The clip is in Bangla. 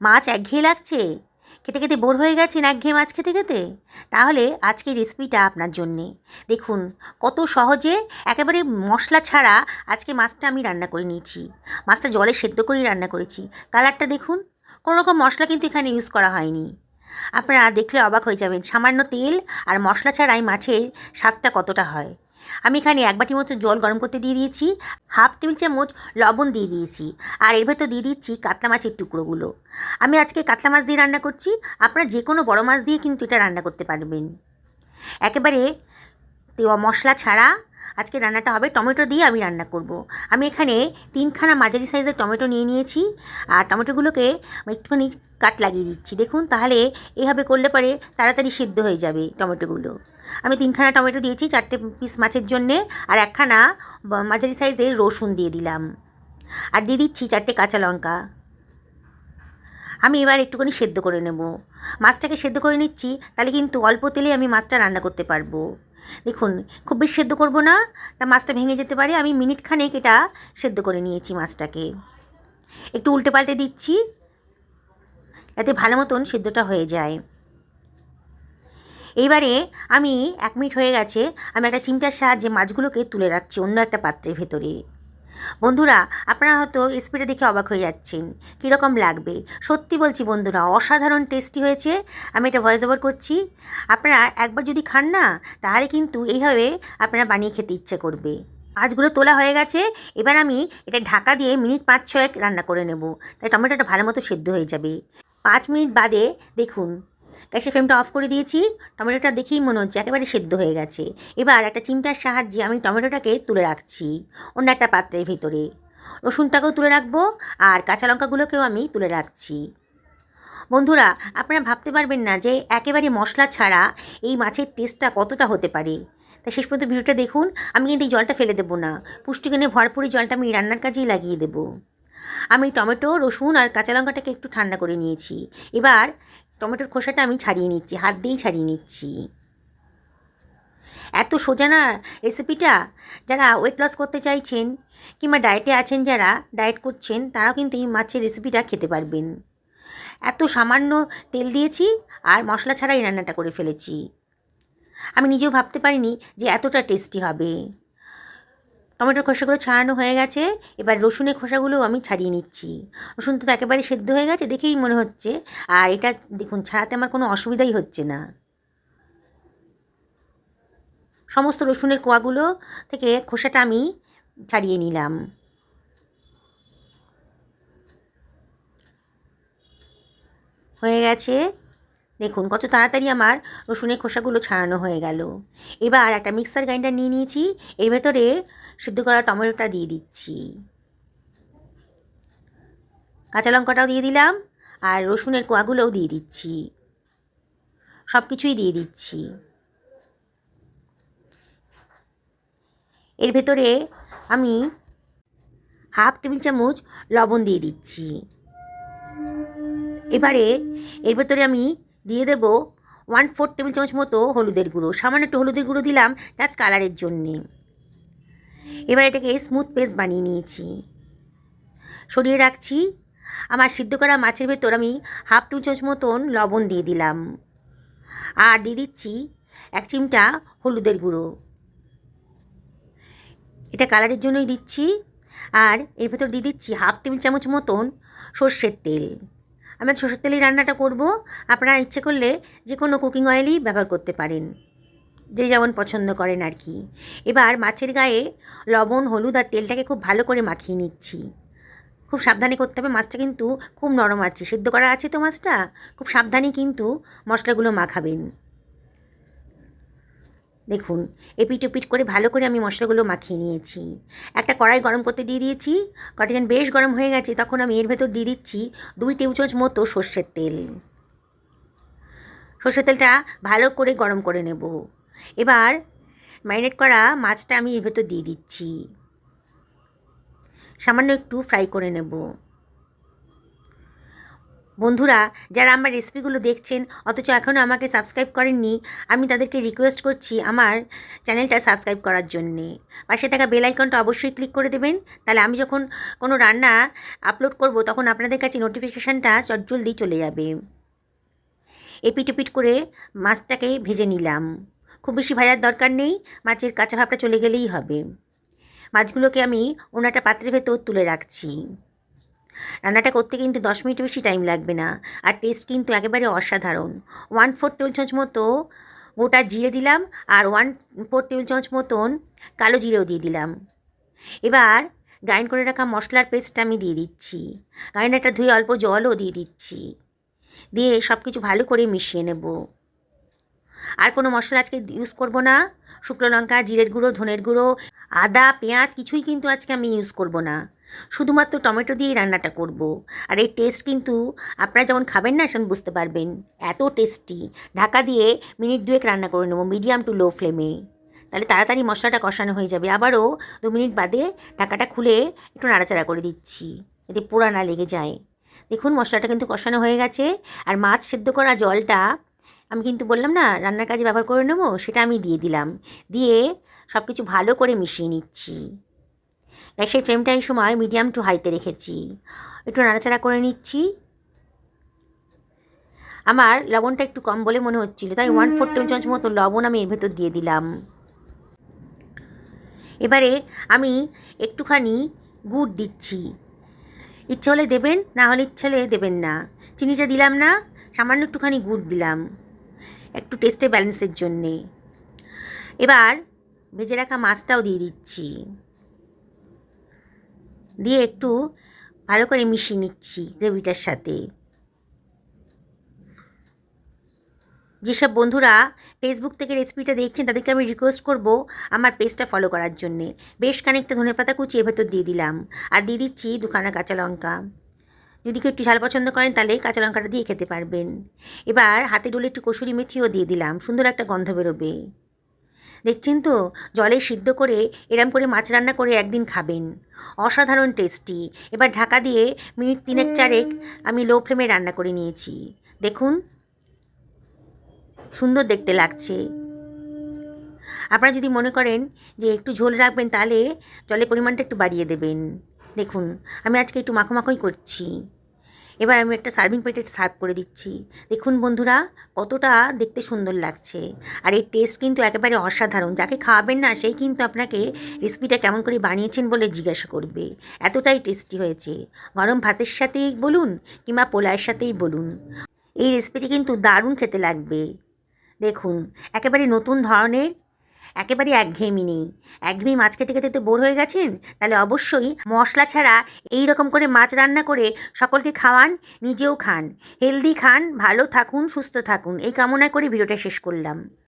মাছ একঘেয়ে লাগছে, খেতে খেতে বোর হয়ে গেছেন একঘেয়ে মাছ খেতে খেতে, তাহলে আজকের রেসিপিটা আপনার জন্যে। দেখুন কত সহজে, একেবারে মশলা ছাড়া আজকে মাছটা আমি রান্না করে নিয়েছি। মাছটা জলে সেদ্ধ করেই রান্না করেছি। কালারটা দেখুন, কোনো রকম মশলা কিন্তু এখানে ইউজ করা হয়নি। আপনারা দেখলে অবাক হয়ে যাবেন সামান্য তেল আর মশলা ছাড়াই মাছের স্বাদটা কতটা হয়। আমি এখানে 1 বাটি মতো জল গরম করতে দিয়ে দিয়েছি, হাফ টেবিল চামচ লবণ দিয়ে দিয়েছি, আর এর ভেতর দিয়ে দিচ্ছি কাতলা মাছের টুকরোগুলো। আমি আজকে কাতলা মাছ দিয়ে রান্না করছি, আপনারা যে কোনো বড় মাছ দিয়ে কিন্তু এটা রান্না করতে পারবেন। একেবারে মশলা ছাড়া আজকে রান্নাটা হবে, টমেটো দিয়ে আমি রান্না করব। আমি এখানে 3খানা মাঝারি সাইজের টমেটো নিয়ে নিয়েছি, আর টমেটোগুলোকে একটুখানি কাট লাগিয়ে দিচ্ছি। দেখুন, তাহলে এভাবে করলে পরে তাড়াতাড়ি সিদ্ধ হয়ে যাবে টমেটোগুলো। আমি 3খানা টমেটো দিয়েছি 4টে পিস মাছের জন্যে, আর 1খানা মাঝারি সাইজের রসুন দিয়ে দিলাম, আর দিয়ে দিচ্ছি 4টে কাঁচা লঙ্কা। আমি এবার একটুখানি সেদ্ধ করে নেব। মাছটাকে সেদ্ধ করে নিচ্ছি, তাহলে কিন্তু অল্প তেলে আমি মাছটা রান্না করতে পারবো। দেখুন, খুব বেশি সেদ্ধ করব না, তা মাছটা ভেঙে যেতে পারে। আমি মিনিট খানেক এটা সেদ্ধ করে নিয়েছি মাছটাকে। একটু উল্টে পাল্টে দিচ্ছি যাতে ভালো মতন সেদ্ধটা হয়ে যায়। এইবারে আমি 1 মিনিট হয়ে গেছে, আমি একটা চিমটার সাহায্যে মাছগুলোকে তুলে রাখছি অন্য একটা পাত্রের ভেতরে। বন্ধুরা, আপনারা হয়তো রেসিপিটা দেখে অবাক হয়ে যাচ্ছেন, কীরকম লাগবে। সত্যি বলছি বন্ধুরা, অসাধারণ টেস্টি হয়েছে। আমি এটা ভয়েস ওভার করছি। আপনারা একবার যদি খান না, তাহলে কিন্তু এইভাবে আপনারা বানিয়ে খেতে ইচ্ছে করবে। মাছগুলো তোলা হয়ে গেছে, এবার আমি এটা ঢাকা দিয়ে মিনিট 5-6 রান্না করে নেব, তাই টমেটোটা ভালো মতো সেদ্ধ হয়ে যাবে। 5 মিনিট বাদে দেখুন, গ্যাসের ফ্লেমটা অফ করে দিয়েছি। টমেটোটা দেখেই মনে হচ্ছে একেবারে সেদ্ধ হয়ে গেছে। এবার একটা চিমটার সাহায্যে আমি টমেটোটাকে তুলে রাখছি অন্য একটা পাত্রের ভিতরে। রসুনটাকেও তুলে রাখবো, আর কাঁচা লঙ্কাগুলোকেও আমি তুলে রাখছি। বন্ধুরা, আপনারা ভাবতে পারবেন না যে একেবারে মশলা ছাড়া এই মাছের টেস্টটা কতটা হতে পারে। তাই শেষ পর্যন্ত ভিডিওটা দেখুন। আমি কিন্তু এই জলটা ফেলে দেবো না, পুষ্টিগুণে ভরপুর জলটা আমি রান্নার কাজেই লাগিয়ে দেবো। আমি টমেটো, রসুন আর কাঁচা লঙ্কাটাকে একটু ঠান্ডা করে নিয়েছি। এবার টমেটোর খোসাটা আমি ছাড়িয়ে নিচ্ছি, হাত দিয়েই ছাড়িয়ে নিচ্ছি। এত সোজা না রেসিপিটা। যারা ওয়েট লস করতে চাইছেন কিংবা ডায়েটে আছেন, যারা ডায়েট করছেন, তারাও কিন্তু এই মাছের রেসিপিটা খেতে পারবেন। এত সামান্য তেল দিয়েছি আর মশলা ছাড়াই রান্নাটা করে ফেলেছি। আমি নিজেও ভাবতে পারিনি যে এতটা টেস্টি হবে। টমেটোর খোসাগুলো ছাড়ানো হয়ে গেছে, এবার রসুনের খোসাগুলোও আমি ছাড়িয়ে নিচ্ছি। রসুন তো একেবারে সেদ্ধ হয়ে গেছে দেখেই মনে হচ্ছে, আর এটা দেখুন ছাড়াতে আমার কোনো অসুবিধাই হচ্ছে না। সমস্ত রসুনের কোয়াগুলো থেকে খোসাটা আমি ছাড়িয়ে নিলাম। হয়ে গেছে, দেখুন কত তাড়াতাড়ি আমার রসুনের খোসাগুলো ছাড়ানো হয়ে গেল। এবার একটা মিক্সার গ্রাইন্ডার নিয়ে নিয়েছি, এর ভেতরে সিদ্ধ করা টমেটোটা দিয়ে দিচ্ছি, কাঁচা লঙ্কাটাও দিয়ে দিলাম, আর রসুনের কোয়াগুলোও দিয়ে দিচ্ছি, সব কিছুই দিয়ে দিচ্ছি। এর ভেতরে আমি হাফ টেবিল চামচ লবণ দিয়ে দিচ্ছি। এবারে এর ভেতরে আমি দিয়ে দেব 1/4 টেবিল চামচ মতো হলুদের গুঁড়ো। সামান্য একটু হলুদের গুঁড়ো দিলাম জাস্ট কালারের জন্যে। এবার এটাকে স্মুথ পেস্ট বানিয়ে নিয়েছি, সরিয়ে রাখছি। আমার সিদ্ধ করা মাছের ভেতর আমি হাফ টেবিল চামচ মতন লবণ দিয়ে দিলাম, আর দিয়ে দিচ্ছি 1 চিমটা হলুদের গুঁড়ো। এটা কালারের জন্যই দিচ্ছি। আর এর ভেতর দিয়ে দিচ্ছি হাফ টেবিল চামচ মতন সর্ষের তেল। আমি সর্ষের তেলেই রান্নাটা করব। আপনারা ইচ্ছে করলে যে কোনো কুকিং অয়েলই ব্যবহার করতে পারেন, যে যেমন পছন্দ করেন আর কি। এবার মাছের গায়ে লবণ, হলুদ আর তেলটাকে খুব ভালো করে মাখিয়ে নিচ্ছি। খুব সাবধানে করতে হবে, মাছটা কিন্তু খুব নরম আছে, সিদ্ধ করা আছে তো মাছটা, খুব সাবধানে কিন্তু মশলাগুলো মাখাবেন। দেখুন, এপিট ওপিট করে ভালো করে আমি মশলাগুলো মাখিয়ে নিয়েছি। একটা কড়াই গরম করতে দিয়ে দিয়েছি। কড়াইটা যখন বেশ গরম হয়ে গেছে, তখন আমি এর ভেতর দিয়ে দিচ্ছি 2 টেবিল চামচ মতো সর্ষের তেল। সর্ষের তেলটা ভালো করে গরম করে নেব। এবার ম্যারিনেট করা মাছটা আমি এর ভেতর দিয়ে দিচ্ছি, সামান্য একটু ফ্রাই করে নেব। বন্ধুরা যারা আমার রেসিপিগুলো দেখছেন অথচ এখনও আমাকে সাবস্ক্রাইব করেননি, আমি তাদেরকে রিকোয়েস্ট করছি আমার চ্যানেলটা সাবস্ক্রাইব করার জন্যে। পাশে থাকা বেল আইকনটা অবশ্যই ক্লিক করে দেবেন, তাহলে আমি যখন কোনো রান্না আপলোড করব তখন আপনাদের কাছে নোটিফিকেশানটা চটজলদি চলে যাবে। এপিট ওপিট করে মাছটাকে ভেজে নিলাম। খুব বেশি ভাজার দরকার নেই, মাছের কাঁচা ভাবটা চলে গেলেই হবে। মাছগুলোকে আমি অন্য একটা পাত্রের ভেতর তুলে রাখছি। রান্নাটা করতে কিন্তু 10 মিনিট বেশি টাইম লাগবে না, আর টেস্ট কিন্তু একেবারে অসাধারণ। 1/4 টেবিল চামচ মতো গোটা জিরে দিলাম, আর 1/4 টেবিল চামচ মতন কালো জিরেও দিয়ে দিলাম। এবার গ্রাইন্ড করে রাখা মশলার পেস্টটা আমি দিয়ে দিচ্ছি। গ্রাইন্ডারটা ধুয়ে অল্প জলও দিয়ে দিচ্ছি, দিয়ে সব কিছু ভালো করে মিশিয়ে নেব। আর কোনো মশলা আজকে ইউজ করব না। শুকনো লঙ্কা, জিরের গুঁড়ো, ধনের গুঁড়ো, আদা, পেঁয়াজ কিছুই কিন্তু আজকে আমি ইউজ করব না। শুধুমাত্র টমেটো দিয়েই রান্নাটা করব। আর এই টেস্ট কিন্তু আপনারা যখন খাবেন না তখন বুঝতে পারবেন, এত টেস্টি। ঢাকা দিয়ে মিনিট 2 রান্না করে নেব মিডিয়াম টু লো ফ্লেমে, তাহলে তাড়াতাড়ি মশলাটা কষানো হয়ে যাবে। আবারও 2 মিনিট বাদে ঢাকাটা খুলে একটু নাড়াচাড়া করে দিচ্ছি, যাতে পোড়া না লেগে যায়। দেখুন মশলাটা কিন্তু কষানো হয়ে গেছে। আর মাছ সেদ্ধ করা জলটা আমি কিন্তু বললাম না রান্নার কাজে ব্যবহার করে নেবো, সেটা আমি দিয়ে দিলাম। দিয়ে সব কিছু ভালো করে মিশিয়ে নিচ্ছি। গ্যাসের ফ্লেমটা এই সময় মিডিয়াম টু হাইতে রেখেছি। একটু নাড়াচাড়া করে নিচ্ছি। আমার লবণটা একটু কম বলে মনে হচ্ছিল, তাই 1/4 টেবিল চামচ মতো লবণ আমি এর ভেতর দিয়ে দিলাম। এবারে আমি একটুখানি গুড় দিচ্ছি। ইচ্ছে হলে দেবেন, না হলে ইচ্ছে হলে দেবেন না। চিনিটা দিলাম না, সামান্য একটুখানি গুড় দিলাম একটু টেস্টে ব্যালেন্সের জন্যে। এবার ভেজে রাখা মাছটাও দিয়ে দিচ্ছি, দিয়ে একটু ভালো করে মিশিয়ে নিচ্ছি গ্রেভিটার সাথে। যেসব বন্ধুরা ফেসবুক থেকে রেসিপিটা দেখছেন তাদেরকে আমি রিকোয়েস্ট করব আমার পেজটা ফলো করার জন্যে। বেশ খানিকটা ধনেপাতা কুচি এর ভেতর দিয়ে দিলাম, আর দিয়ে দিচ্ছি 2খানা কাঁচা লঙ্কা। যদি কেউ একটু ঝাল পছন্দ করেন তাহলে কাঁচা লঙ্কাটা দিয়ে খেতে পারবেন। এবার হাতে ডলে একটু কসুরি মেথিও দিয়ে দিলাম, সুন্দর একটা গন্ধ বেরোবে। দেখছেন তো, জলে সিদ্ধ করে এরম করে মাছ রান্না করে একদিন খাবেন, অসাধারণ টেস্টি। এবার ঢাকা দিয়ে মিনিট 3-4 আমি লো ফ্লেমে রান্না করে নিয়েছি। দেখুন সুন্দর দেখতে লাগছে। আপনারা যদি মনে করেন যে একটু ঝোল রাখবেন তাহলে জলের পরিমাণটা একটু বাড়িয়ে দেবেন। দেখুন আমি আজকে একটু মাখো মাখোই করছি। এবার আমি একটা সার্ভিং প্লেটে সার্ভ করে দিচ্ছি। দেখুন বন্ধুরা কতটা দেখতে সুন্দর লাগছে, আর এই টেস্ট কিন্তু একেবারে অসাধারণ। যাকে খাওয়াবেন না সেই কিন্তু আপনাকে রেসিপিটা কেমন করে বানিয়েছেন বলে জিজ্ঞাসা করবে, এতটাই টেস্টি হয়েছে। গরম ভাতের সাথেই বলুন কিংবা পোলাওয়ের সাথেই বলুন, এই রেসিপিটি কিন্তু দারুণ খেতে লাগবে। দেখুন একেবারে নতুন ধরনের, একেবারে একঘেয়েমি নেই। একঘেয়েমি মাছ খেতে খেতে তো বোর হয়ে গেছেন, তাহলে অবশ্যই মশলা ছাড়া এই রকম করে মাছ রান্না করে সকলকে খাওয়ান, নিজেও খান, হেলদি খান, ভালো থাকুন, সুস্থ থাকুন, এই কামনা করে ভিডিওটা শেষ করলাম।